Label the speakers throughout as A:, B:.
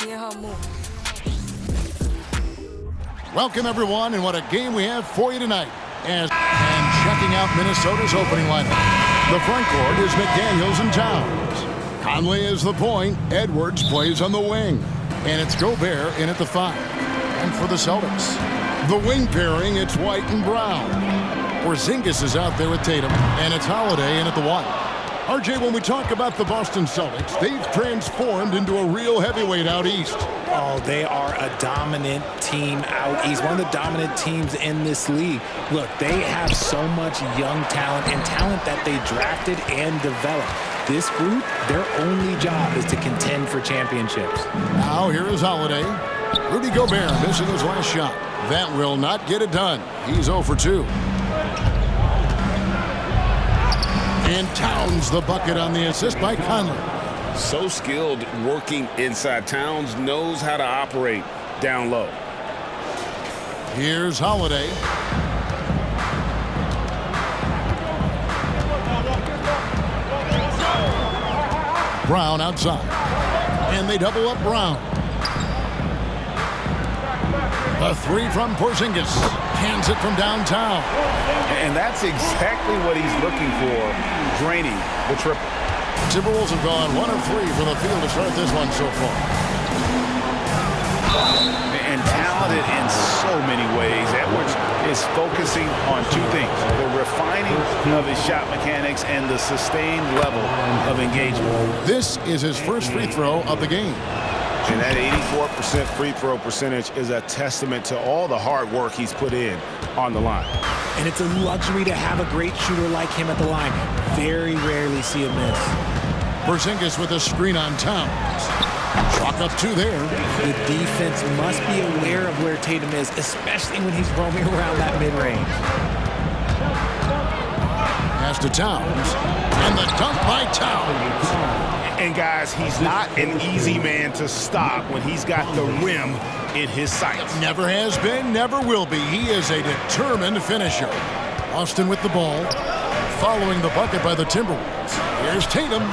A: seeing her move.
B: Welcome, everyone, and what a game we have for you tonight. And checking out Minnesota's opening lineup. The front court is McDaniels and Towns. Conley is the point. Edwards plays on the wing. And it's Gobert in at the 5. And for the Celtics, the wing pairing, it's White and Brown. Porzingis is out there with Tatum. And it's Holiday in at the 1. RJ, when we talk about the Boston Celtics, they've transformed into a real heavyweight out east.
C: Oh, they are a dominant team out east, one of the dominant teams in this league. Look, they have so much young talent and talent that they drafted and developed. This group, their only job is to contend for championships.
B: Now here is Holiday. Rudy Gobert missing his last shot. That will not get it done. He's 0 for 2. And Towns the bucket on the assist by Conley.
D: So skilled working inside. Towns knows how to operate down low.
B: Here's Holiday. Brown outside. And they double up Brown. A 3 from Porzingis. Hands it from downtown.
D: And that's exactly what he's looking for, draining the triple.
B: Timberwolves have gone 1 of 3 from the field to start this one so far.
D: And talented in so many ways. Edwards is focusing on 2 things: the refining of his shot mechanics and the sustained level of engagement.
B: This is his first free throw of the game.
D: And that 84% free throw percentage is a testament to all the hard work he's put in on the line.
C: And it's a luxury to have a great shooter like him at the line. Very rarely see a miss.
B: Porzingis with a screen on Towns. Chalk up 2 there.
C: The defense must be aware of where Tatum is, especially when he's roaming around that mid-range.
B: Pass to Towns. And the dunk by Towns.
D: And guys, he's not an easy man to stop when he's got the rim in his sights.
B: Never has been, never will be. He is a determined finisher. Austin with the ball. Following the bucket by the Timberwolves. Here's Tatum.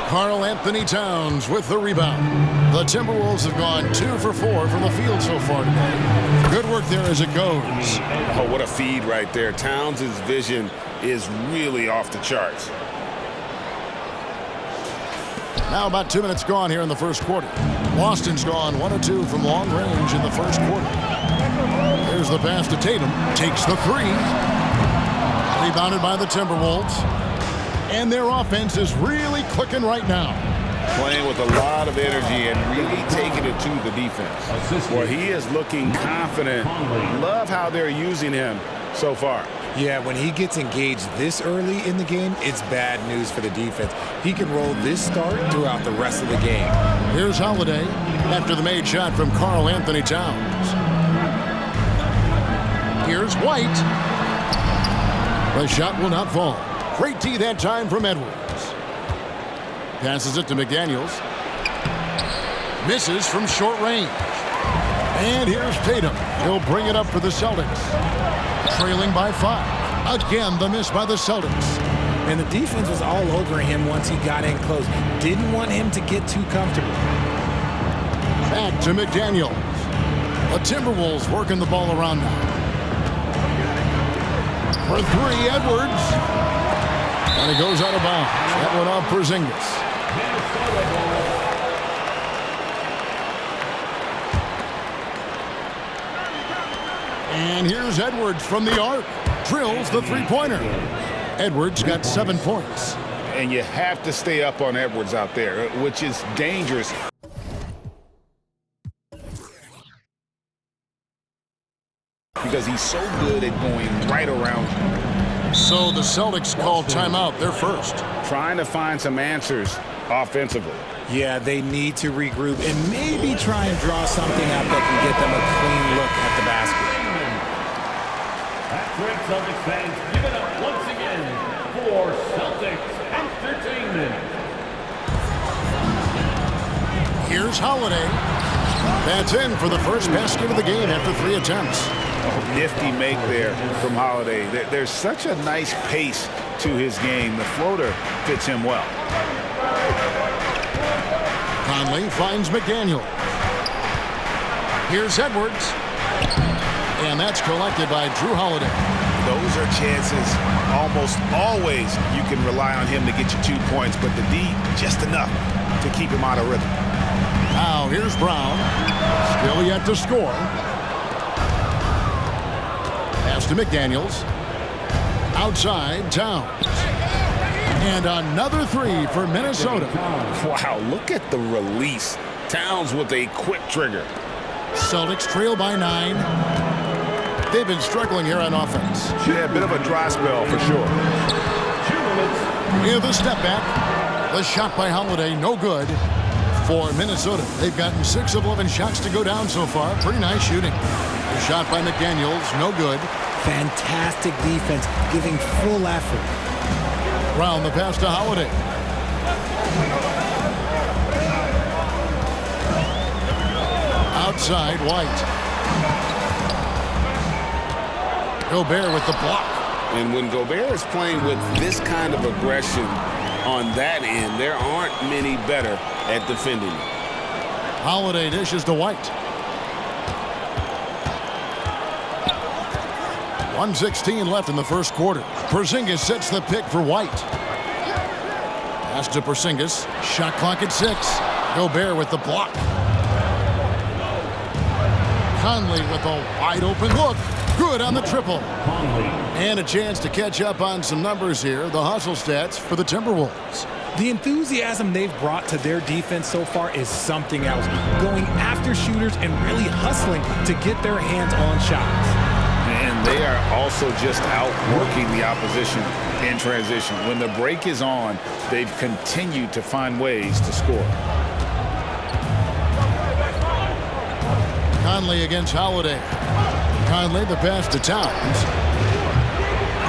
B: Karl Anthony Towns with the rebound. The Timberwolves have gone 2 for 4 from the field so far today. Good work there as it goes.
D: Oh, what a feed right there. Towns' vision is really off the charts.
B: Now about 2 minutes gone here in the first quarter. Boston's gone 1 of 2 from long range in the first quarter. Here's the pass to Tatum. Takes the 3. Rebounded by the Timberwolves. And their offense is really clicking right now.
D: Playing with a lot of energy and really taking it to the defense. Well, he is looking confident. Love how they're using him so far.
C: Yeah, when he gets engaged this early in the game, it's bad news for the defense. He can roll this start throughout the rest of the game.
B: Here's Holiday after the made shot from Karl Anthony Towns. Here's White. The shot will not fall. Great D that time from Edwards. Passes it to McDaniels. Misses from short range. And here's Tatum. He'll bring it up for the Celtics. Trailing by 5. Again, the miss by the Celtics.
C: And the defense was all over him once he got in close. Didn't want him to get too comfortable.
B: Back to McDaniels. The Timberwolves working the ball around now. For 3, Edwards. And it goes out of bounds. That one off Porzingis. And here's Edwards from the arc. Drills the 3-pointer. Edwards got 7 points.
D: And you have to stay up on Edwards out there, which is dangerous. Because he's so good at going right around you.
B: So the Celtics call timeout. They're first.
D: Trying to find some answers offensively.
C: Yeah, they need to regroup and maybe try and draw something up that can get them a clean look at the basket.
E: That's right, Celtics fans. Give it up once again for Celtics Entertainment.
B: Here's Holiday. That's in for the first basket of the game after 3 attempts.
D: Oh, nifty make there from Holiday. There's such a nice pace to his game. The floater fits him well.
B: Conley finds McDaniel. Here's Edwards. And that's collected by Jrue Holiday.
D: Those are chances almost always you can rely on him to get you 2 points, but the D just enough to keep him out of rhythm.
B: Now here's Brown. Still yet to score. Pass to McDaniels. Outside, Towns. And another three for Minnesota.
D: Wow, look at the release. Towns with a quick trigger.
B: Celtics trail by 9. They've been struggling here on offense.
D: Yeah, a bit of a dry spell for sure.
B: Here's the step back. The shot by Holiday, no good for Minnesota. They've gotten 6 of 11 shots to go down so far. Pretty nice shooting. The shot by McDaniels, no good.
C: Fantastic defense, giving full effort.
B: Brown, the pass to Holiday. Outside, White. Gobert with the block.
A: And when Gobert is playing with this kind of aggression on that end, there aren't many better at defending it.
B: Holiday dishes to White. 1:16 left in the first quarter. Porzingis sets the pick for White. Pass to Porzingis. Shot clock at 6. Gobert with the block. Conley with a wide open look. Good on the triple. And a chance to catch up on some numbers here. The hustle stats for the Timberwolves.
C: The enthusiasm they've brought to their defense so far is something else. Going after shooters and really hustling to get their hands on shots.
D: And they are also just outworking the opposition in transition. When the break is on, they've continued to find ways to score.
B: Conley against Holiday. Conley, the pass to Towns.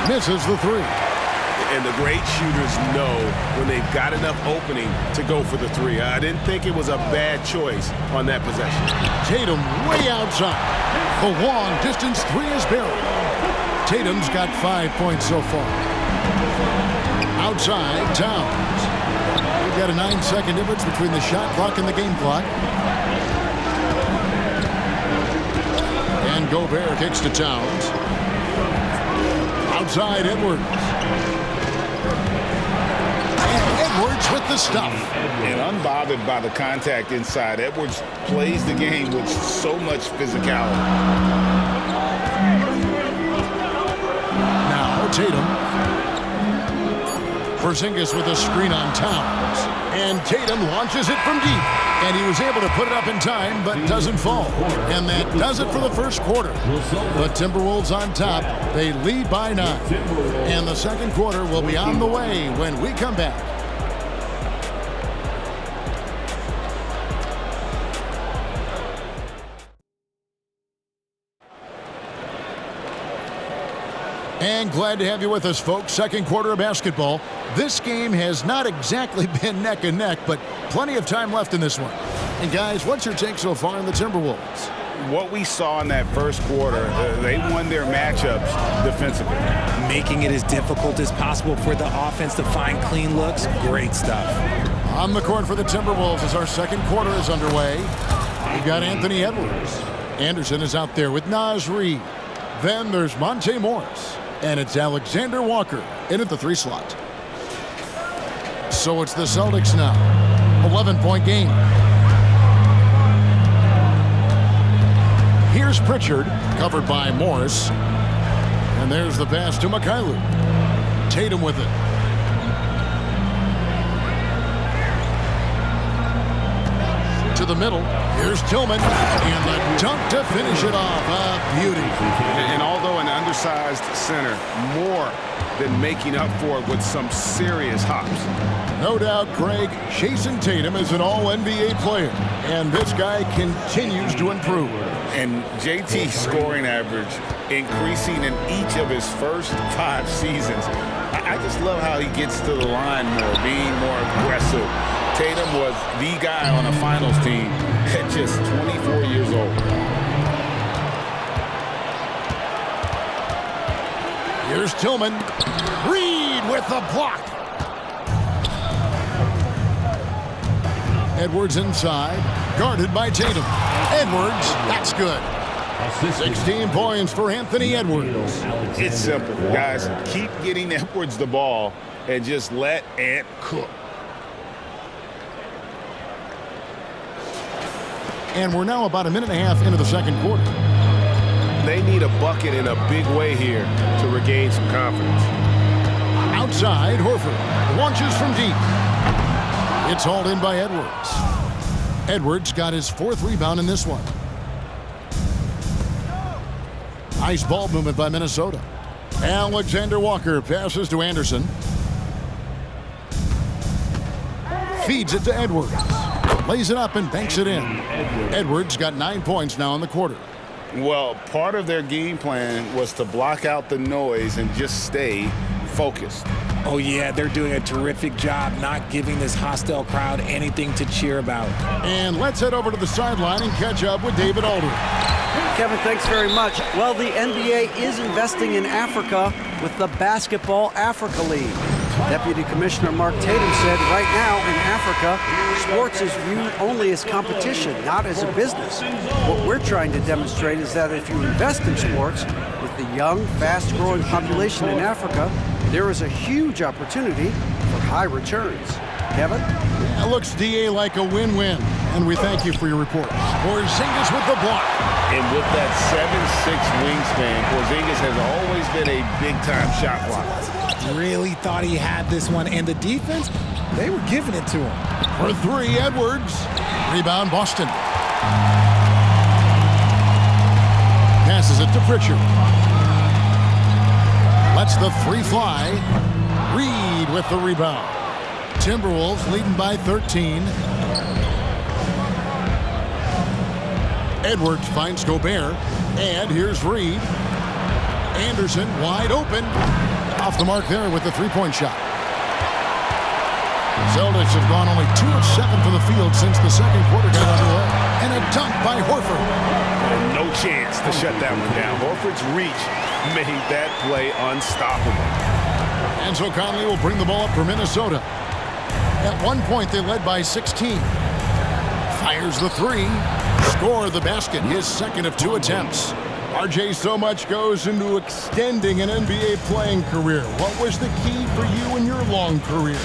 B: Misses the 3.
A: And the great shooters know when they've got enough opening to go for the 3. I didn't think it was a bad choice on that possession.
B: Tatum way outside. The long distance 3 is buried. Tatum's got 5 points so far. Outside, Towns. We've got a 9-second difference between the shot clock and the game clock. And Gobert kicks to Towns. Outside, Edwards. And Edwards with the stuff.
D: And unbothered by the contact inside, Edwards plays the game with so much physicality.
B: Now Tatum. Porzingis with a screen on Towns. And Tatum launches it from deep. And he was able to put it up in time, but doesn't fall. And that does it for the first quarter. The Timberwolves on top. They lead by 9. And the second quarter will be on the way when we come back. And glad to have you with us, folks. Second quarter of basketball. This game has not exactly been neck and neck, but plenty of time left in this one. And guys, what's your take so far on the Timberwolves?
D: What we saw in that first quarter, they won their matchups defensively.
C: Making it as difficult as possible for the offense to find clean looks. Great stuff.
B: On the court for the Timberwolves as our second quarter is underway. We've got Anthony Edwards. Anderson is out there with Naz Reid. Then there's Monte Morris. And it's Alexander Walker in at the 3 slot. So it's the Celtics now. 11-point game. Here's Pritchard, covered by Morris. And there's the pass to Mikhailuk. Tatum with it. To the middle. Here's Tillman. And the dunk to finish it off. A beauty.
A: And although an undersized center, more than making up for it with some serious hops.
B: No doubt, Craig, Jason Tatum is an all-NBA player. And this guy continues to improve.
D: And JT's scoring average increasing in each of his first 5 seasons. I just love how he gets to the line more, being more aggressive. Tatum was the guy on a finals team at just 24 years old.
B: Here's Tillman. Reid with the block. Edwards inside. Guarded by Tatum. Edwards, that's good. 16 points for Anthony Edwards.
D: It's simple, guys. Keep getting Edwards the ball and just let Ant cook.
B: And we're now about a minute and a half into the second quarter.
A: They need a bucket in a big way here to regain some confidence.
B: Outside, Horford launches from deep. It's hauled in by Edwards. Edwards got his 4th rebound in this one. Nice ball movement by Minnesota. Alexander Walker passes to Anderson. Feeds it to Edwards. Lays it up and banks it in. Edwards got 9 points now in the quarter.
D: Well, part of their game plan was to block out the noise and just stay focused.
C: Oh, yeah, they're doing a terrific job not giving this hostile crowd anything to cheer about.
B: And let's head over to the sideline and catch up with David Aldridge.
F: Kevin, thanks very much. Well, the NBA is investing in Africa with the Basketball Africa League. Deputy Commissioner Mark Tatum said right now in Africa, sports is viewed only as competition, not as a business. What we're trying to demonstrate is that if you invest in sports, with the young, fast-growing population in Africa, there is a huge opportunity for high returns. Kevin?
B: It looks, DA, like a win-win. And we thank you for your report. Porzingis with the block.
D: And with that 7'6" wingspan, Porzingis has always been a big-time shot blocker.
C: Really thought he had this one. And the defense, they were giving it to him.
B: For 3, Edwards. Rebound, Boston. Passes it to Pritchard. Lets the 3 fly. Reed with the rebound. Timberwolves leading by 13. Edwards finds Gobert. And here's Reed. Anderson wide open. Off the mark there with the 3-point shot. Celtics have gone only 2 of 7 from the field since the second quarter got underway. And a dunk by Horford.
A: And no chance to shut that one down. Horford's reach made that play unstoppable.
B: Enzo Conley will bring the ball up for Minnesota. At one point, they led by 16. Fires the 3. Score the basket, his 2nd of 2 attempts. RJ, so much goes into extending an NBA playing career. What was the key for you in your long career?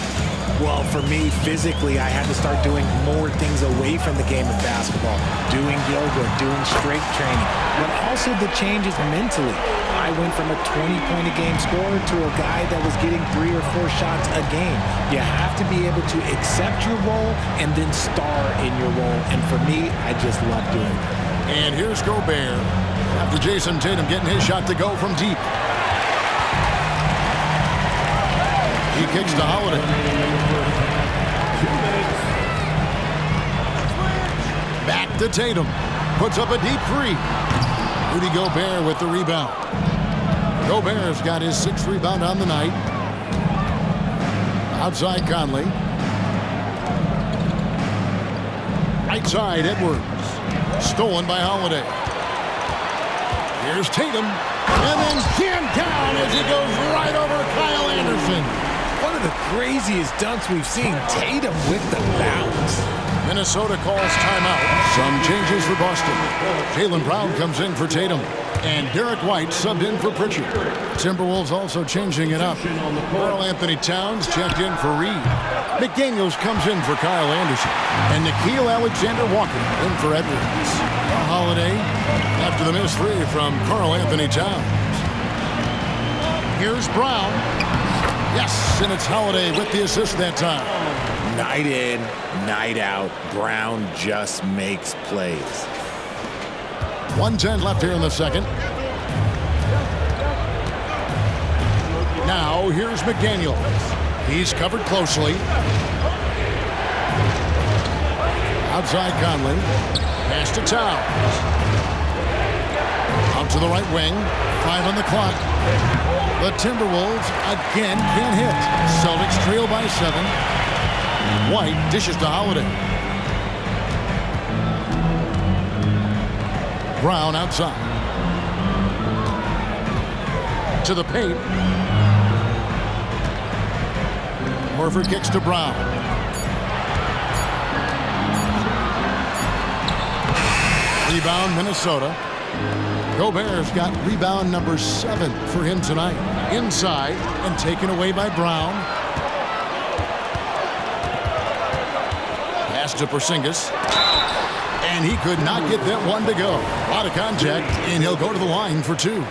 C: Well, for me, physically, I had to start doing more things away from the game of basketball. Doing yoga, doing strength training, but also the changes mentally. I went from a 20-point-a-game scorer to a guy that was getting 3 or 4 shots a game. You have to be able to accept your role and then star in your role. And for me, I just love doing it.
B: And here's Gobert. After Jason Tatum getting his shot to go from deep. He kicks to Holiday. Back to Tatum. Puts up a deep 3. Rudy Gobert with the rebound. Gobert's got his 6th rebound on the night. Outside Conley. Right side Edwards. Stolen by Holiday. Here's Tatum. And then jammed down as he goes right over Kyle Anderson.
C: One of the craziest dunks we've seen. Tatum with the bounce.
B: Minnesota calls timeout. Some changes for Boston. Jaylen Brown comes in for Tatum. And Derek White subbed in for Pritchard. Timberwolves also changing it up. Karl Anthony Towns checked in for Reed. McDaniels comes in for Kyle Anderson. And Nickeil Alexander-Walker in for Edwards. Holiday after the missed 3 from Karl Anthony Towns. Here's Brown. Yes, and it's Holiday with the assist that time.
C: Night in, night out, Brown just makes plays.
B: 1:10 left here in the second. Now here's McDaniels. He's covered closely. Outside Conley. Pass to Towns. Out to the right wing. 5 on the clock. The Timberwolves again can't hit. Celtics trail by 7. White dishes to Holiday. Brown outside. To the paint. Horford kicks to Brown. Rebound, Minnesota. Gobert's got rebound number 7 for him tonight. Inside and taken away by Brown. Pass to Porzingis. And he could not get that one to go. A lot of contact, and he'll go to the line for 2.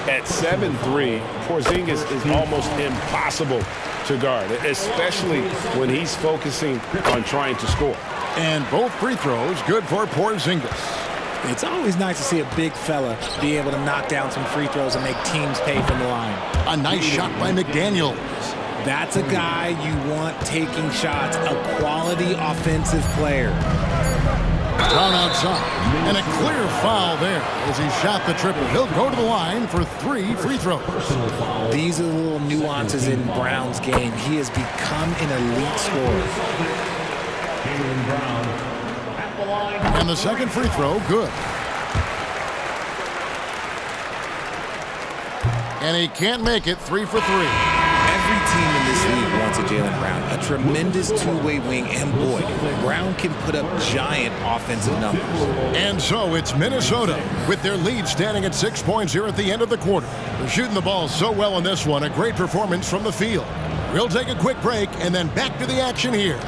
A: At 7'3", Porzingis is almost impossible to guard, especially when he's focusing on trying to score.
B: And both free throws good for Porzingis.
C: It's always nice to see a big fella be able to knock down some free throws and make teams pay from the line.
B: A nice shot by McDaniels.
C: That's a guy you want taking shots, a quality offensive player.
B: Brown outside. And a clear foul there as he shot the triple. He'll go to the line for 3 free throws.
C: These are the little nuances in Brown's game. He has become an elite scorer.
B: And the second free throw, good. And he can't make it. 3 for 3.
C: Every team in this league wants a Jaylen Brown, a tremendous two-way wing, and boy, Brown can put up giant offensive numbers.
B: And so it's Minnesota with their lead standing at 6 points here at the end of the quarter. They're shooting the ball so well in this one. A great performance from the field. We'll take a quick break and then back to the action here.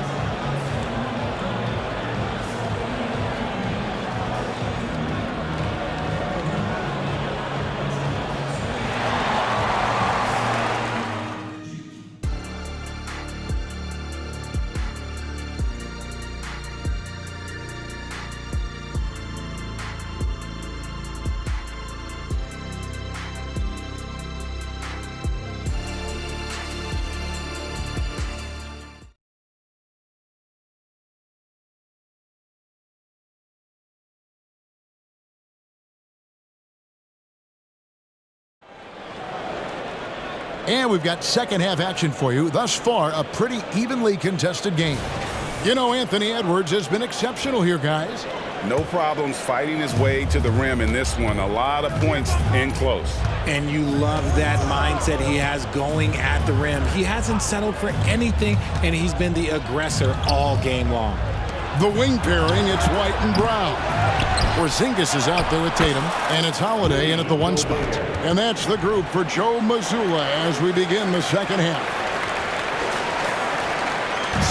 B: And we've got second half action for you. Thus far, a pretty evenly contested game. You know, Anthony Edwards has been exceptional here, guys.
D: No problems fighting his way to the rim in this one. A lot of points in close.
C: And you love that mindset he has going at the rim. He hasn't settled for anything, and he's been the aggressor all game long.
B: The wing pairing, it's White and Brown. Porzingis is out there with Tatum, and it's Holiday in at the 1 spot. And that's the group for Joe Mazzulla as we begin the second half.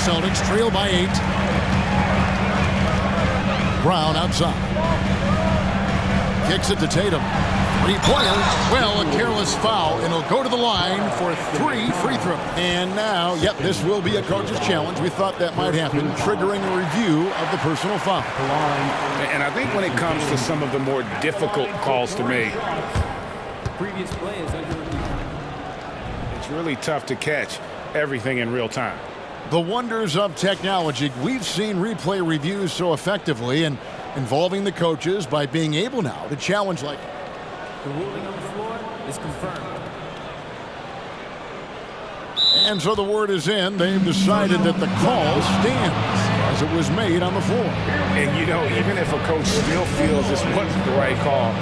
B: Celtics trail by 8. Brown outside. Kicks it to Tatum. 3-pointer. Well, a careless foul, and he'll go to the line for 3 free throws. And now, yep, this will be a coach's challenge. We thought that might happen, triggering a review of the personal foul.
D: And I think when it comes to some of the more difficult calls to make,
E: Previous play is under review.
A: It's really tough to catch everything in real time.
B: The wonders of technology. We've seen replay reviews so effectively and involving the coaches by being able now to challenge like
E: The ruling on the floor is confirmed.
B: And so the word is in. They've decided that the call stands as it was made on the floor.
A: And, you know, even if a coach still feels this wasn't the right call,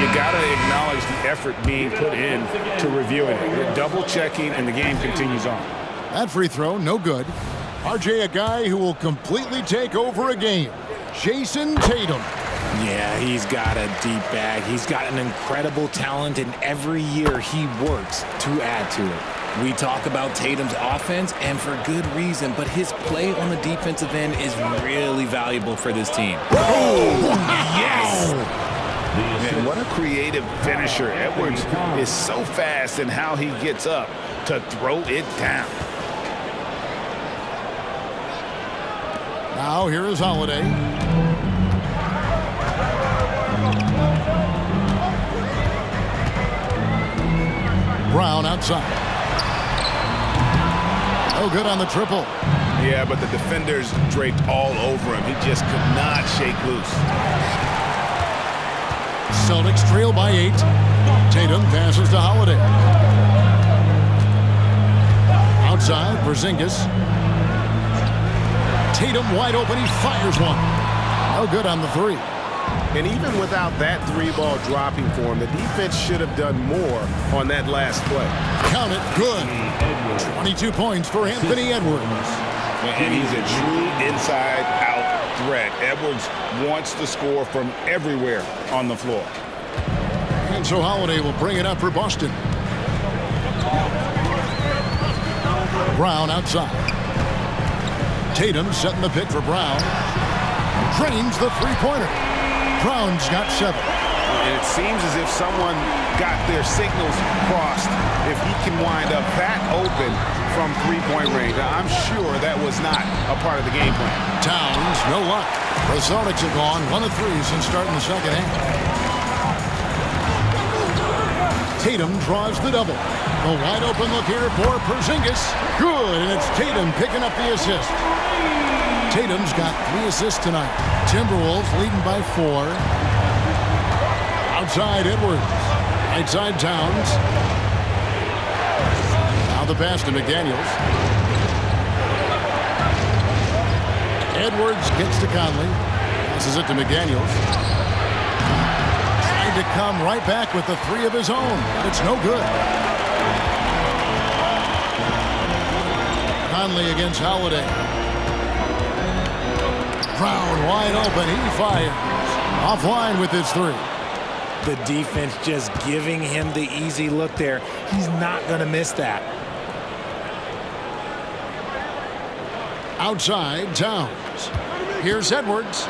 A: you got to acknowledge the effort being put in to reviewing it. You're double-checking, and the game continues on.
B: That free throw, no good. RJ, a guy who will completely take over a game. Jason Tatum.
C: Yeah, he's got a deep bag. He's got an incredible talent, and every year he works to add to it. We talk about Tatum's offense, and for good reason, but his play on the defensive end is really valuable for this team.
B: Oh,
C: yes!
D: And what a creative finisher. Edwards is so fast in how he gets up to throw it down.
B: Now here is Holiday. Brown outside. Oh, good on the triple.
D: Yeah, but the defenders draped all over him. He just could not shake loose.
B: Celtics trail by 8. Tatum passes to Holiday. Outside, Porzingis. Tatum wide open. He fires one. Oh, good on the 3.
A: And even without that 3-ball dropping for him, the defense should have done more on that last play.
B: Count it. Good. 22 points for Anthony Edwards.
D: And he's a true inside-out threat. Edwards wants to score from everywhere on the floor.
B: And so Holiday will bring it up for Boston. Brown outside. Tatum setting the pick for Brown. Drains the three-pointer. Brown's got 7.
D: And it seems as if someone got their signals crossed if he can wind up that open from three-point range. I'm sure that was not a part of the game plan.
B: Towns, no luck. The Celtics have gone 1 of 3 since starting the second half. Tatum draws the double. A wide open look here for Porzingis. Good, and it's Tatum picking up the assist. Tatum's got 3 assists tonight. Timberwolves leading by 4. Outside Edwards. Right side Towns. Now the pass to McDaniels. Edwards gets to Conley. Passes it to McDaniels. Trying to come right back with the 3 of his own. It's no good. Conley against Holiday. Brown wide open. He fires. Offline with his 3.
C: The defense just giving him the easy look there. He's not going to miss that.
B: Outside Towns. Here's Edwards.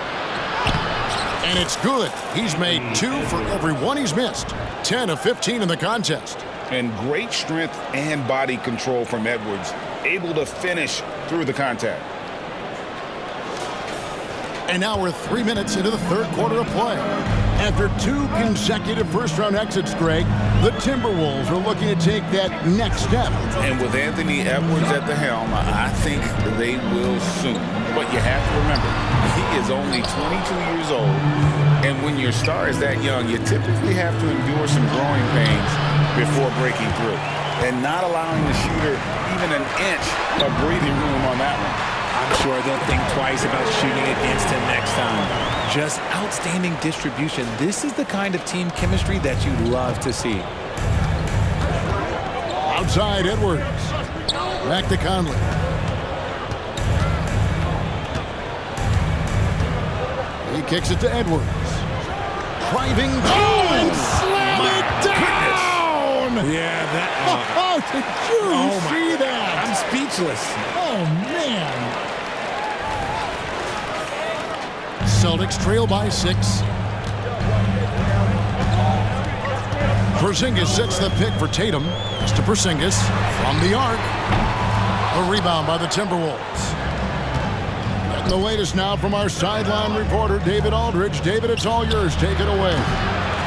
B: And it's good. He's made 2 for every 1 he's missed. 10 of 15 in the contest.
D: And great strength and body control from Edwards. Able to finish through the contact.
B: And now we're 3 minutes into the third quarter of play. After 2 consecutive first-round exits, Greg, the Timberwolves are looking to take that next step.
D: And with Anthony Edwards at the helm, I think they will soon. But you have to remember, he is only 22 years old. And when your star is that young, you typically have to endure some growing pains before breaking through. And not allowing the shooter even an inch of breathing room on that one.
C: I'm sure they'll think twice about shooting against him next time. Just outstanding distribution. This is the kind of team chemistry that you love to see.
B: Outside Edwards. Back to Conley. He kicks it to Edwards. Driving and slam it down!
C: Yeah, that...
B: Oh, did you see that?
C: I'm speechless.
B: Oh, man. Celtics trail by 6. Porzingis sets the pick for Tatum. It's to Porzingis from the arc. A rebound by the Timberwolves. And the latest now from our sideline reporter, David Aldridge. David, it's all yours. Take it away.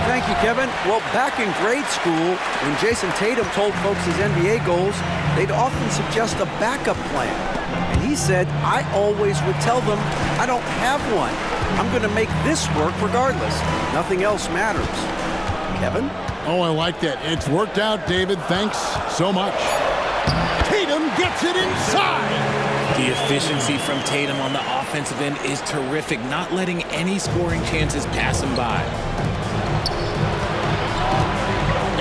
F: Thank you, Kevin. Well, back in grade school, when Jason Tatum told folks his NBA goals, they'd often suggest a backup plan. And he said, I always would tell them, I don't have one. I'm going to make this work regardless. Nothing else matters. Kevin?
B: Oh, I like that. It's worked out, David. Thanks so much. Tatum gets it inside.
C: The efficiency from Tatum on the offensive end is terrific, not letting any scoring chances pass him by.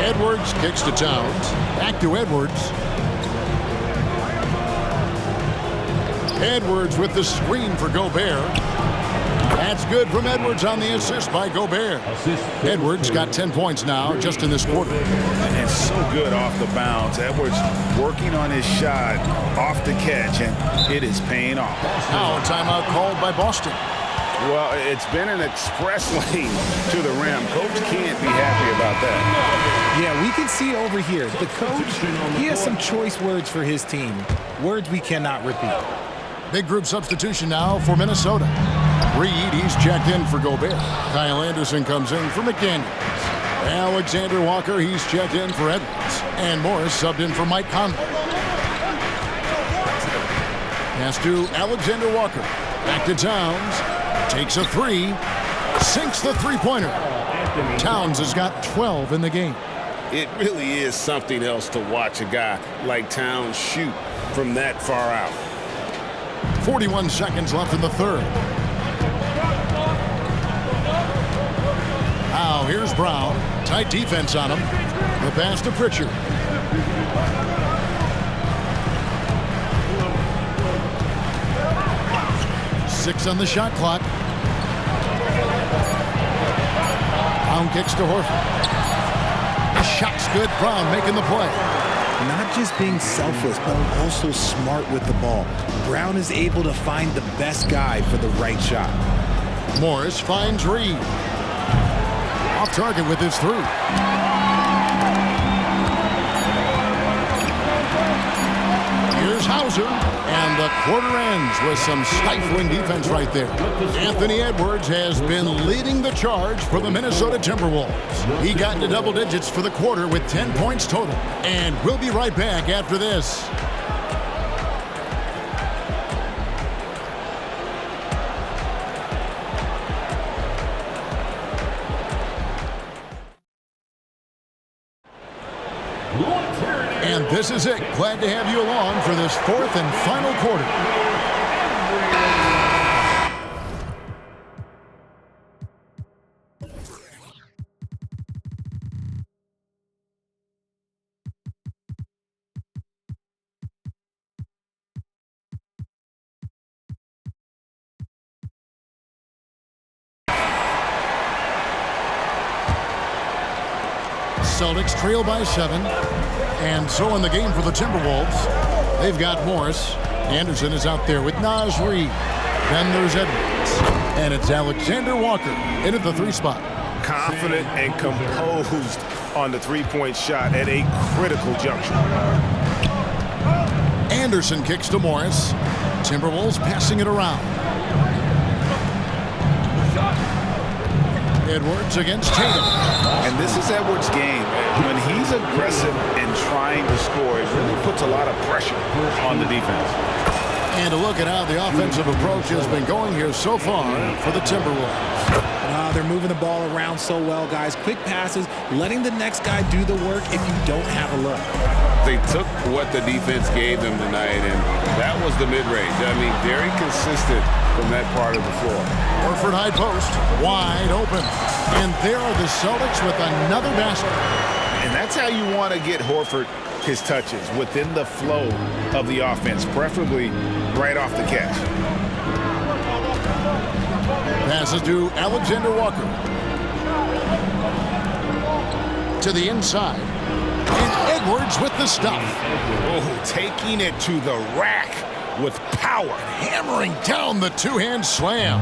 B: Edwards kicks to Towns. Back to Edwards. Edwards with the screen for Gobert. That's good from Edwards on the assist by Gobert. Edwards got 10 points now just in this quarter.
D: And so good off the bounce. Edwards working on his shot off the catch, and it is paying off.
B: Now a timeout called by Boston.
D: Well, it's been an express lane to the rim. Coach can't be happy about that.
C: Yeah, we can see over here, the coach, he has some choice words for his team. Words we cannot repeat.
B: Big group substitution now for Minnesota. Reed, he's checked in for Gobert. Kyle Anderson comes in for McDaniels. Alexander Walker, he's checked in for Edwards. And Morris subbed in for Mike Conley. Pass to Alexander Walker. Back to Towns. Takes a 3. Sinks the three-pointer. Towns has got 12 in the game.
D: It really is something else to watch a guy like Towns shoot from that far out.
B: 41 seconds left in the third. Now here's Brown. Tight defense on him. The pass to Pritchard. 6 on the shot clock. Brown kicks to Horford. The shot's good. Brown making the play.
C: Not just being selfless, but also smart with the ball. Brown is able to find the best guy for the right shot.
B: Morris finds Reed. Off target with his through. Here's Hauser, and the quarter ends with some stifling defense right there. Anthony Edwards has been leading the charge for the Minnesota Timberwolves. He got into double digits for the quarter with 10 points total. And we'll be right back after this. And this is it. Glad to have you along for this fourth and final quarter. Celtics trail by 7. And so in the game for the Timberwolves, they've got Morris. Anderson is out there with Naz Reid. Then there's Edwards. And it's Alexander Walker in at the 3 spot.
A: Confident and composed on the three-point shot at a critical juncture.
B: Anderson kicks to Morris. Timberwolves passing it around. Edwards against Tatum.
D: And this is Edwards' game. When he's aggressive and trying to score, it really puts a lot of pressure on the defense.
B: And a look at how the offensive approach has been going here so far for the Timberwolves.
C: They're moving the ball around so well, guys. Quick passes, letting the next guy do the work if you don't have a look.
D: They took what the defense gave them tonight, and that was the mid-range. I mean, very consistent from that part of the floor.
B: Horford high post, wide open. And there are the Celtics with another basket.
D: And that's how you want to get Horford his touches, within the flow of the offense, preferably right off the catch.
B: Passes to Alexander Walker. To the inside. And Edwards with the stuff.
D: Oh, taking it to the rack with power.
B: Hammering down the two-hand slam.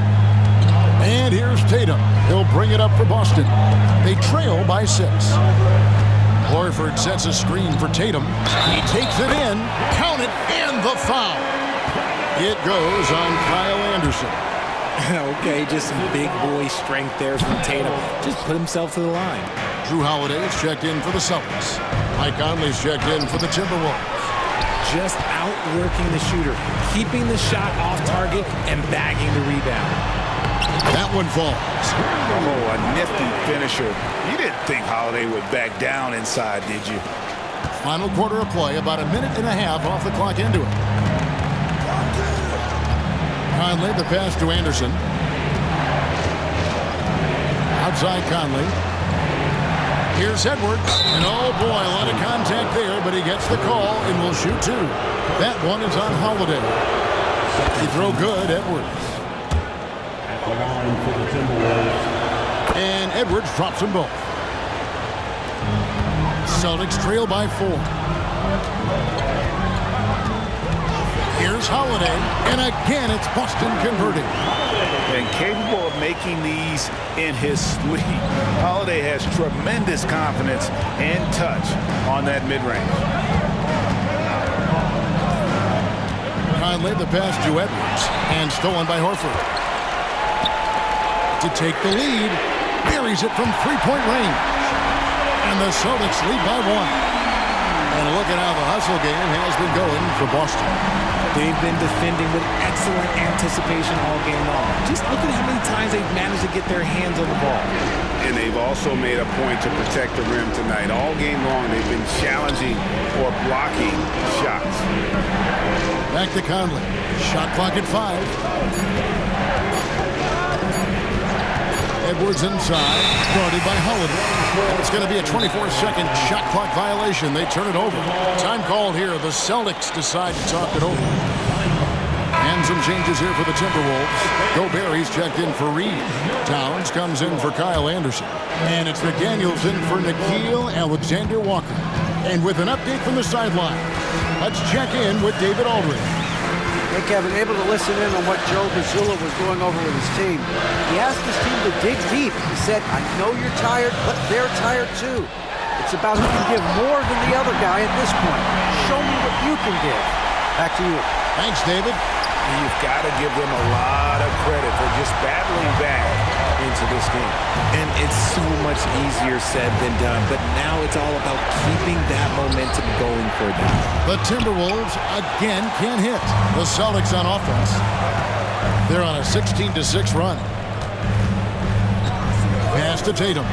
B: And here's Tatum. He'll bring it up for Boston. They trail by 6. Horford sets a screen for Tatum. He takes it in. Count it, and the foul. It goes on Kyle Anderson.
C: Okay, just some big boy strength there from Tatum. Just put himself to the line.
B: Drew Holiday's checked in for the Celtics. Mike Conley's checked in for the Timberwolves.
C: Just outworking the shooter, keeping the shot off target and bagging the rebound.
B: That one falls.
D: Oh, a nifty finisher. You didn't think Holiday would back down inside, did you?
B: Final quarter of play, about a minute and a half off the clock into it. Conley, the pass to Anderson. Outside Conley. Here's Edwards. And oh boy, a lot of contact there, but he gets the call and will shoot 2. That one is on Holiday. He throw good, Edwards.
E: At the line for the Timberwolves.
B: And Edwards drops them both. Celtics trail by 4. Here's Holiday, and again it's Boston converting.
D: And capable of making these in his sleep. Holiday has tremendous confidence and touch on that mid-range.
B: Conley, the pass to Edwards, and stolen by Horford. To take the lead, buries it from three-point range. And the Celtics lead by 1. And look at how the hustle game has been going for Boston.
C: They've been defending with excellent anticipation all game long. Just look at how many times they've managed to get their hands on the ball.
D: And they've also made a point to protect the rim tonight. All game long, they've been challenging or blocking shots.
B: Back to Conley. Shot clock at 5. Edwards inside, guarded by Holiday. It's going to be a 24-second shot clock violation. They turn it over. Time called here. The Celtics decide to talk it over. And And some changes here for the Timberwolves. Gobert checked in for Reed. Towns comes in for Kyle Anderson. And it's McDaniels in for Nickeil Alexander-Walker. And with an update from the sideline, let's check in with David Aldridge.
F: Hey, Kevin, able to listen in on what Joe Mazzulla was going over with his team. He asked his team to dig deep. He said, I know you're tired, but they're tired too. It's about who can give more than the other guy at this point. Show me what you can give. Back to you.
B: Thanks, David.
C: You've got to give them a lot of credit for just battling back into this game. And it's so much easier said than done, but now it's all about keeping that momentum going for them.
B: The Timberwolves again can't hit. The Celtics on offense. They're on a 16-6 run. Pass to Tatum.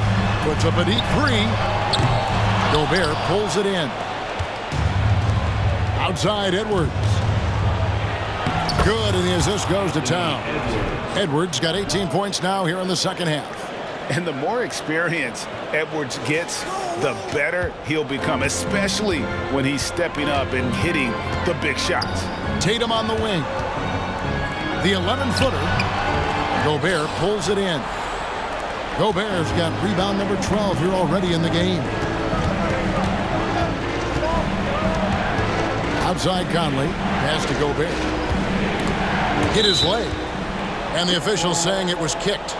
B: Puts up a deep three. Gobert pulls it in. Outside Edwards. Good, and the assist goes to Town. Edwards got 18 points now here in the second half.
A: And the more experience Edwards gets, the better he'll become, especially when he's stepping up and hitting the big shots.
B: Tatum on the wing. The 11-footer. Gobert pulls it in. Gobert's got rebound number 12 here already in the game. Outside Conley. Pass to Gobert. Hit his leg. And the official saying it was kicked.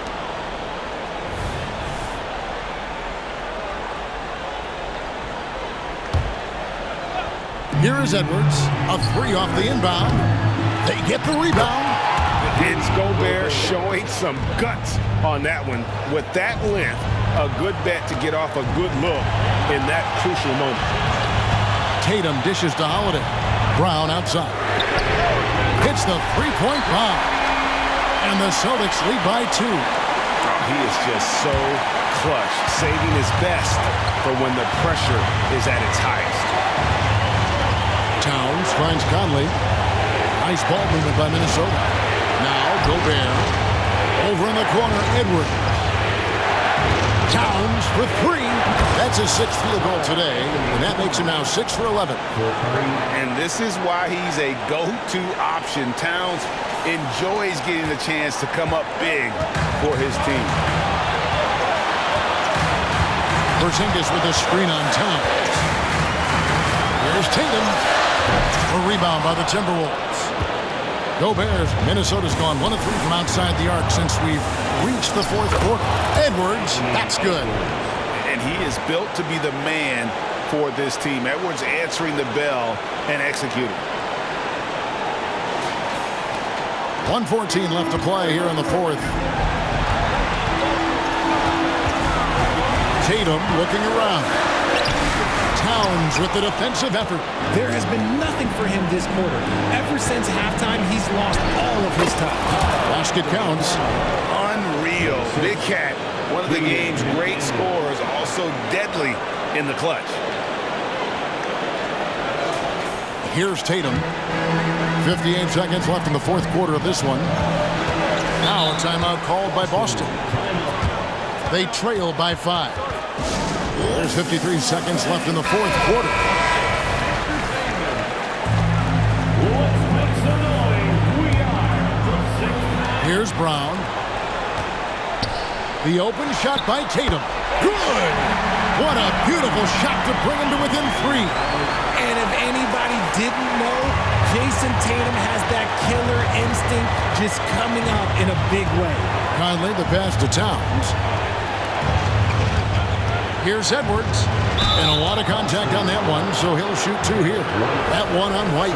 B: Here is Edwards. A three off the inbound. They get the rebound.
A: It's Gobert showing some guts on that one. With that length, a good bet to get off a good look in that crucial moment.
B: Tatum dishes to Holiday. Brown outside. Hits the three-point bomb. And the Celtics lead by 2.
A: Oh, he is just so clutch, saving his best for when the pressure is at its highest.
B: Towns finds Conley. Nice ball movement by Minnesota. Now Gobert. Over in the corner, Edwards. Towns for 3. That's his 6th field goal today, and that makes him now 6 for 11.
A: And this is why he's a go-to option. Towns enjoys getting the chance to come up big for his team.
B: Porzingis with a screen on Towns. Here's Tatum. A rebound by the Timberwolves. Gobert, Minnesota's gone 1 of 3 from outside the arc since we've reached the 4th quarter. Edwards, that's good.
A: And he is built to be the man for this team. Edwards answering the bell and executing.
B: 1:14 left to play here in the 4th. Tatum looking around. Towns with the defensive effort.
C: There has been nothing for him this quarter. Ever since halftime, he's lost all of his touch.
B: Basket counts.
A: Unreal. Big Cat, one of the game's great scorers, also deadly in the clutch.
B: Here's Tatum. 58 seconds left in the 4th quarter of this one. Now a timeout called by Boston. They trail by 5. There's 53 seconds left in the 4th quarter. Here's Brown. The open shot by Tatum. Good! What a beautiful shot to bring him to within 3.
C: And if anybody didn't know, Jason Tatum has that killer instinct just coming out in a big way.
B: Conley, the pass to Towns. Here's Edwards. And a lot of contact on that one, so he'll shoot 2 here. That one on White.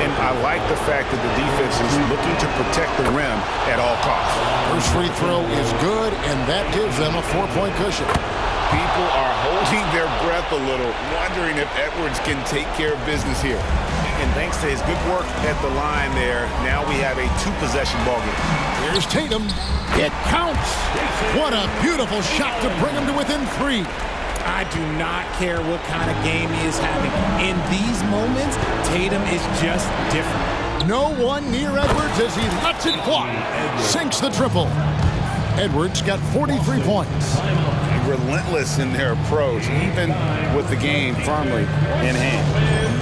A: And I like the fact that the defense is looking to protect the rim at all costs.
B: First free throw is good, and that gives them a 4-point cushion.
A: People are holding their breath a little, wondering if Edwards can take care of business here. And thanks to his good work at the line there, now we have a 2-possession ballgame.
B: Here's Tatum. It counts. What a beautiful shot to bring him to within 3.
C: I do not care what kind of game he is having. In these moments, Tatum is just different.
B: No one near Edwards as he lets it fly. Sinks the triple. Edwards got 43 points.
A: Relentless in their approach, even with the game firmly in hand.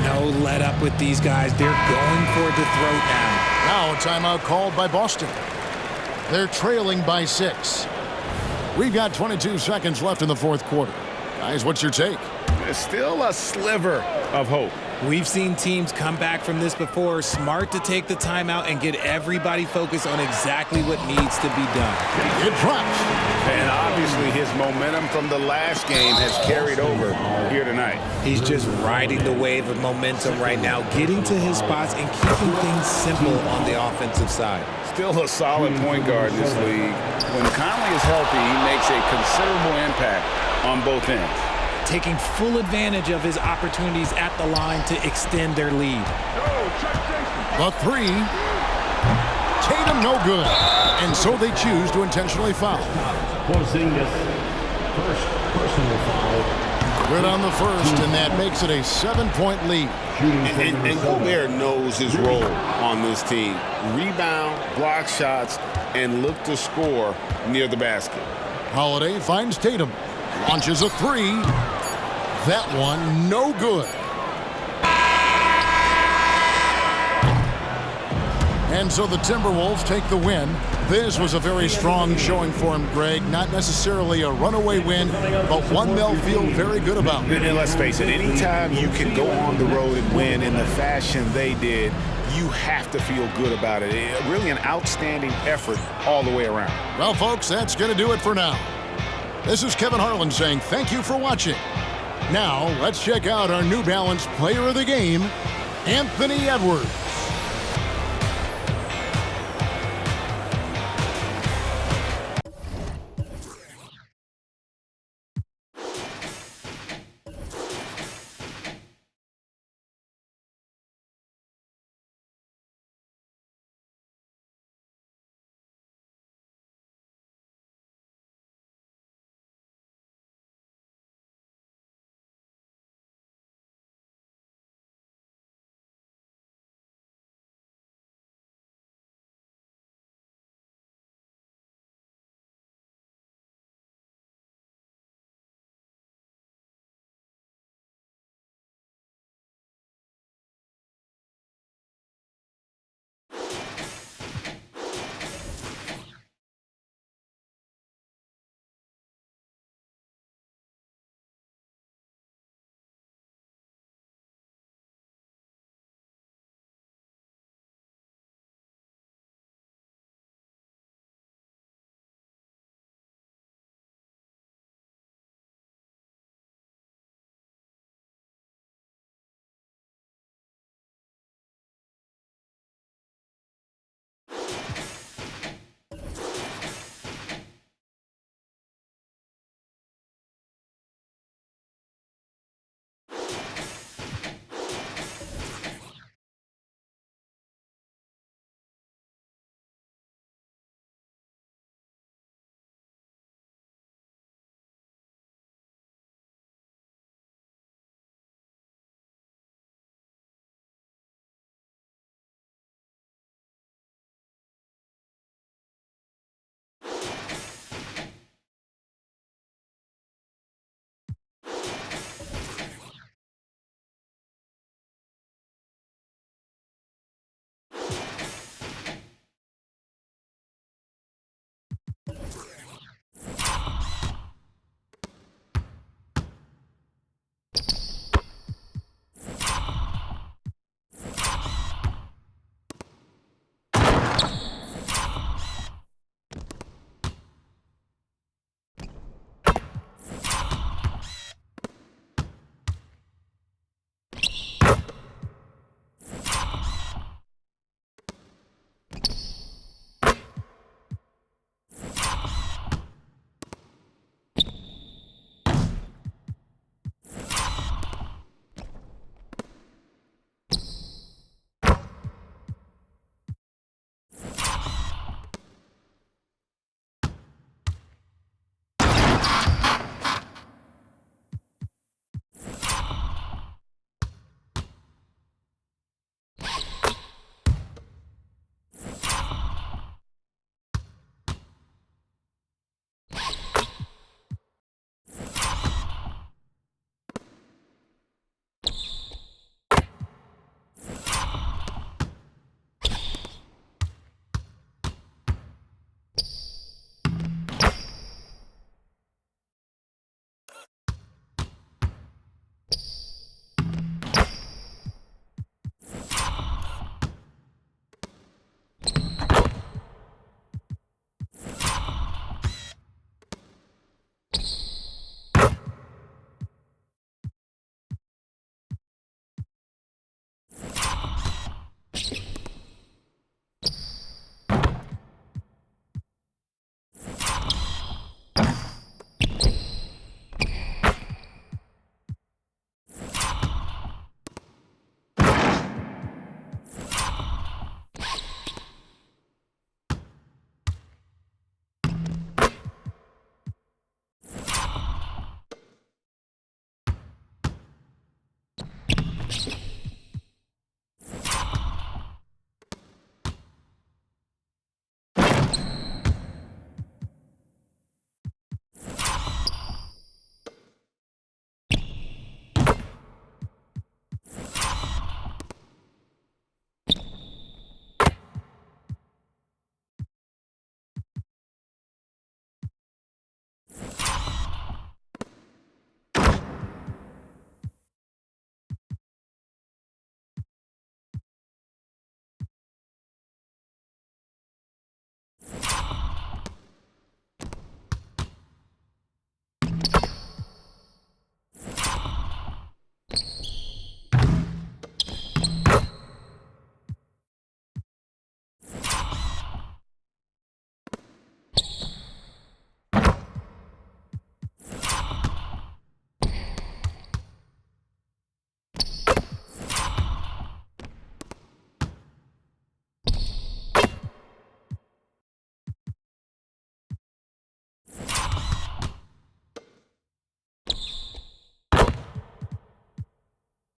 C: No let up with these guys. They're going for the throat now.
B: Now Now a timeout called by Boston. They're trailing by 6. We've got 22 seconds left in the fourth quarter. Guys, what's your take?
D: There's still a sliver of hope.
C: We've seen teams come back from this before. Smart to take the timeout and get everybody focused on exactly what needs to be done.
B: It drops.
D: And obviously his momentum from the last game has carried over here tonight.
C: He's just riding the wave of momentum right now, getting to his spots and keeping things simple on the offensive side.
D: Still a solid point guard in this league. When Conley is healthy, he makes a considerable impact on both ends.
C: Taking full advantage of his opportunities at the line to extend their lead.
B: The 3. Tatum no good. And so they choose to intentionally foul.
E: Porzingis, first personal foul.
B: Good on the first, and that makes it a 7-point lead.
D: And Gobert knows his role on this team. Rebound, block shots, and look to score near the basket.
B: Holiday finds Tatum. Launches a 3. That one no good. And so the Timberwolves take the win. This was a very strong showing for him, Greg. Not necessarily a runaway win, but one they'll feel very good about.
D: And let's face it, anytime you can go on the road and win in the fashion they did, you have to feel good about it. Really an outstanding effort all the way around.
B: Well, folks, that's going to do it for now. This is Kevin Harlan saying thank you for watching. Now, let's check out our New Balance Player of the Game, Anthony Edwards.